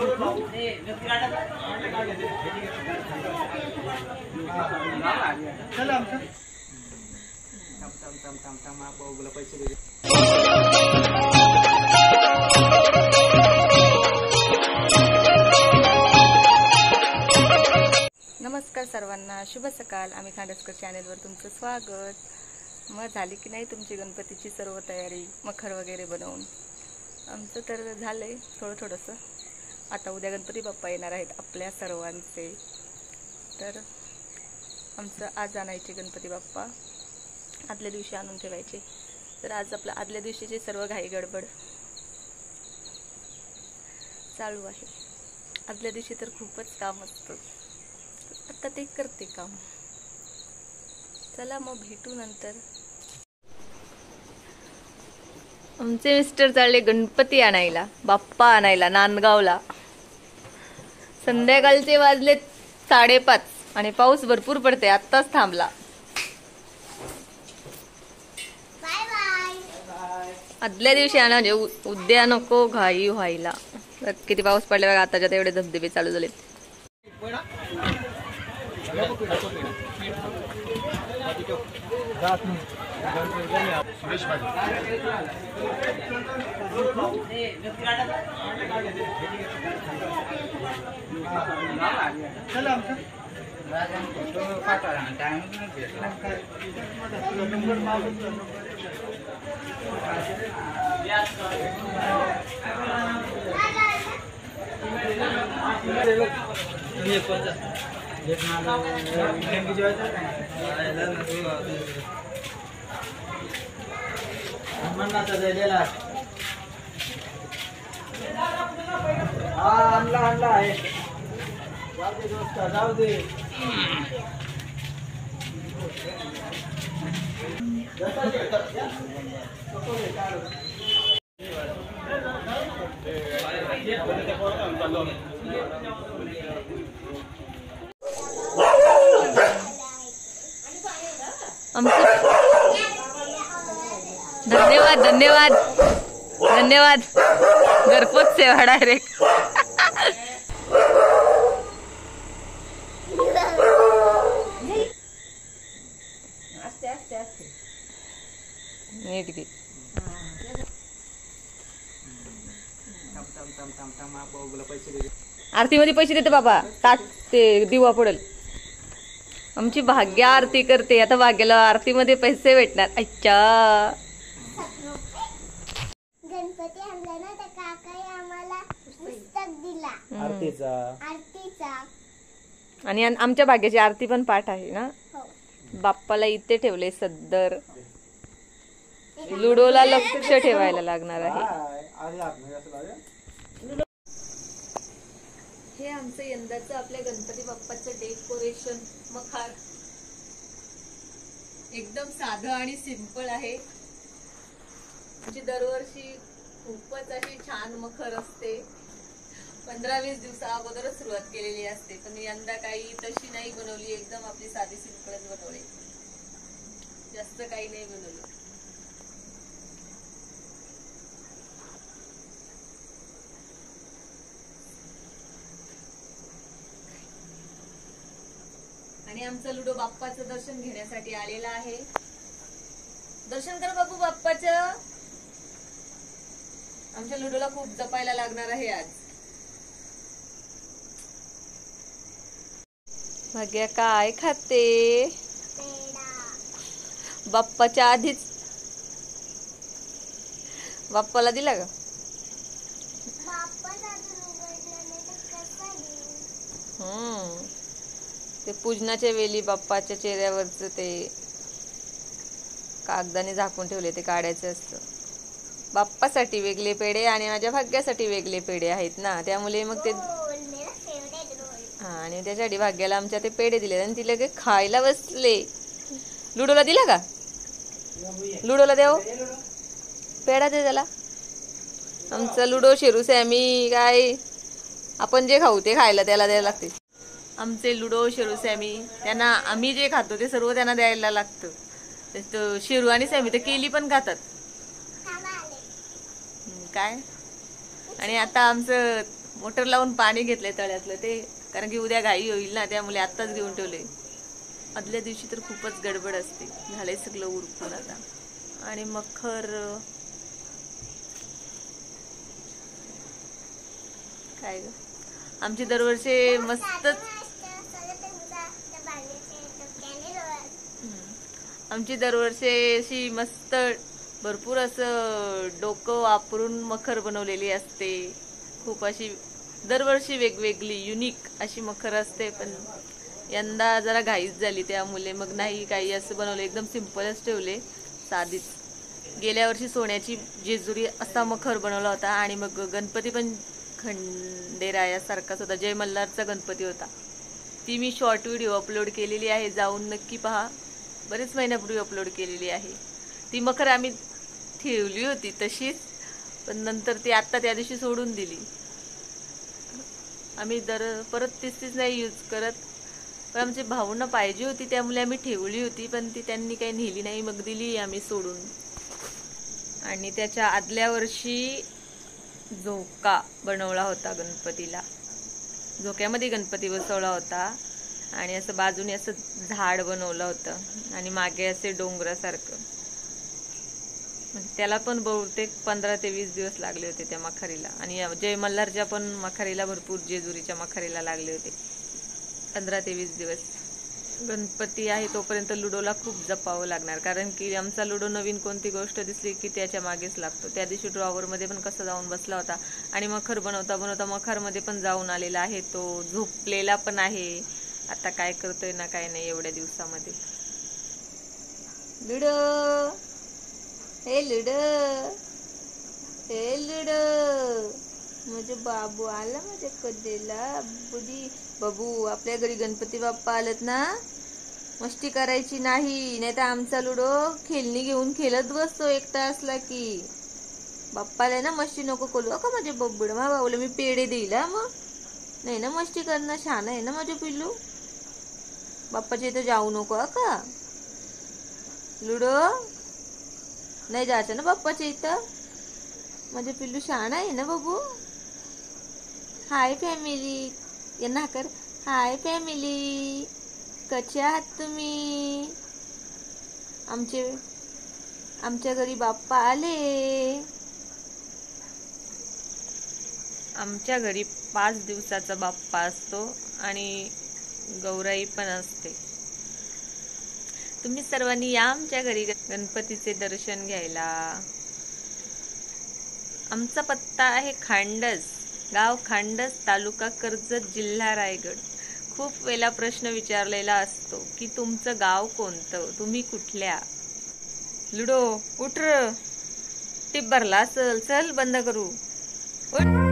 नमस्कार सर्वांना, शुभ सकाळ। आम्ही खांडसकर चॅनेलवर तुमचं स्वागत। मग झाली की नाही तुमची गणपतीची सर्व तयारी, मखर वगैरे बनवून? आमचं तर झालंय थोडंसं। आता उद्या गणपती बाप्पा येणार आहेत आपल्या सर्वांचे, तर आमचं आज आणायचे गणपती बाप्पा, आदल्या दिवशी आणून ठेवायचे। तर आज आपलं आदल्या दिवशीची सर्व घाई गडबड चालू आहे। आदल्या दिवशी तर खूपच काम असतं, आता ते करते काम। चला मग भेटू नंतर। आमचे मिस्टर चालले गणपती आणायला, बाप्पा आणायला नांदगावला। संध्याकाळचे वाजले 5:30 आणि पाऊस भरपूर पडते, आत्ताच थांबला। आदल्या दिवशी आणा, उद्या नको घाई व्हायला। किती पाऊस पडला बघा, आताच्या तेवढे धबधबे चालू झाले। आणला आहे, जाऊ दे। धन्यवाद धन्यवाद धन्यवाद, घरपोच सेवा डायरेक्ट। नीट घे। आरती मध्ये पैसे देते बाबा, ताट ते दिवा पडेल। आमची भाग्या आरती करते, आता भाग्याला आरती मध्ये पैसे भेटणार। अच्छा, गणपती आणला ना, तर काकाने आम्हाला पुस्तक दिला आरतीचा। आणि आमच्या भाग्याची आरती पण पाठ आहे ना। बाप्पाला इथे ठेवले सद्दर, लुडोला लक्ष ठेवायला लागणार आहे। हे आमचं यंदाचं आपल्या गणपती बाप्पाचं डेकोरेशन मखार एकदम साधं आणि सिंपल आहे। म्हणजे दरवर्षी खूपच अशी छान मखर असते, 15-20 दिवसा अगोदरच सुरुवात केलेली असते, पण यंदा काही तशी नाही बनवली, एकदम आपली साधी सिंपलच बनवली, जास्त काही नाही बनवलं। आणि आमचा लुडो बाप्पाचं दर्शन घेण्यासाठी आलेला आहे। दर्शन कर बापू बाप्पाचं। आमच्या लुडोला खूप जपायला लागणार आहे आज। भाग्या काय खाते? बाप्पाच्या आधीच बाप्पाला दिला का? ते पूजनाच्या वेळी बाप्पाच्या चेहऱ्यावरच ते कागदाने झाकून ठेवले, ते काढायचं असतं। बाप्पासाठी वेगळे पेढे आणि माझ्या भाग्यासाठी वेगळे पेढे आहेत ना, त्यामुळे मग ते आणि त्याच्यासाठी भाग्याला आमच्या ते पेढे दिले आणि ती लगे खायला बसले। लुडोला दिला का? लुडोला देव पेढा दे त्याला। आमचा लुडो शेरू सॅमी काय, आपण जे खाऊ ते खायला त्याला द्यायला लागते। आमचे लुडो शेरू सॅमी, त्यांना आम्ही जे खातो ते सर्व त्यांना द्यायला लागतं। शेरू आणि सॅमी तर केली पण खातात काय। आणि आता आमचं मोटर लावून पाणी घेतलंय तळ्यातलं ते, कारण की उद्या घाई होईल ना, त्यामुळे आत्ताच घेऊन ठेवले. आदल्या दिवशी तर खूपच गडबड असते. झालंय सगळं उरकून आता. आणि मखर काय ग, आमची दरवर्षी मस्तच आमची दरवर्षी अशी मस्त भरपूर असं डोकं वापरून मखर बनवलेली असते. खूप अशी दरवर्षी वेगवेगळी युनिक अशी मखर असते. पण यंदा जरा घाईच झाली, त्यामुळे मग नाही काही असं बनवलं, एकदम सिंपलच ठेवले, साधीच. गेल्या वर्षी सोन्याची जेजुरी असा मखर बनवला होता. आणि मग गणपती पण खंडेरायासारखाच होता, जय मल्हारचा गणपती होता. ती मी शॉर्ट व्हिडिओ अपलोड केलेली आहे, जाऊन नक्की पहा. बरेच महिन्यापूर्वी अपलोड केलेली आहे. ती मखर आम्ही ठेवली होती तशीच, पण नंतर ती आत्ता त्या दिवशी सोडून दिली. आम्ही परत तीच नाही यूज करत. पण आमच्या भाऊंना पाहिजे होती, त्यामुळे आम्ही ठेवली होती, पण ती त्यांनी काही नेली नाही, मग दिली आम्ही सोडून. आणि त्याच्या आदल्या वर्षी झोका बनवला होता गणपतीला. झोक्यामध्ये गणपती बसवला होता आणि असं बाजूने असं झाड बनवलं होतं आणि मागे असे डोंगरासारखं. त्याला पण बहुतेक 15 ते 20 दिवस लागले होते त्या मखारीला. आणि जय मल्हारच्या पण मखारीला भरपूर, जेजुरीच्या मखारीला लागले होते 15 ते 20 दिवस. गणपती आहे तोपर्यंत लुडोला खूप जपावं लागणार, कारण की आमचा लुडो नवीन कोणती गोष्ट दिसली की त्याच्या मागेच लागतो. त्या दिवशी ड्रॉवरमध्ये पण कसा जाऊन बसला होता. आणि मखर बनवता बनवता मखरमध्ये पण जाऊन आलेला आहे, तो झोपलेला पण आहे. आता काय करतोय ना काय नाही एवढ्या दिवसामध्ये. लुडो, हे लुडो, हे लुडो, माझे बाबू आला माझ्या कदेला. बाबू, आपल्या घरी गणपती बाप्पा आलेत ना, मस्ती करायची नाही, नाही तर आमचा लुडो खेळणी घेऊन खेळत बसतो एकटा असला की. बाप्पाला ना मस्ती नको करू का माझे बब्बड. मा बाबूला मी पेढे देईल, मग नाही ना मस्ती करणं, छान आहे ना माझे पिल्लू. बाप्पाच्या इथं जाऊ नको का लुडो, नाही जायचं ना बाप्पाच्या इथं. माझे पिल्लू शान आहे ना बाबू. हाय फॅमिली, यांना कर, हाय फॅमिली, कसे आहात तुम्ही. आमच्या घरी बाप्पा आले. आमच्या घरी 5 दिवसाचा बाप्पा असतो आणि गौराई पण असते. तुम्ही सर्वांनी या आमच्या घरी गणपतीचे दर्शन घ्यायला. आमचा पत्ता आहे खांडस, गाव खांडस, तालुका कर्जत, जिल्हा रायगड. खूप वेळा प्रश्न विचारलेला असतो की तुमचं गाव कोणतं, तुम्ही कुठल्या. लुडो उठ, टिप भरला असल, चल बंद करू, उठ.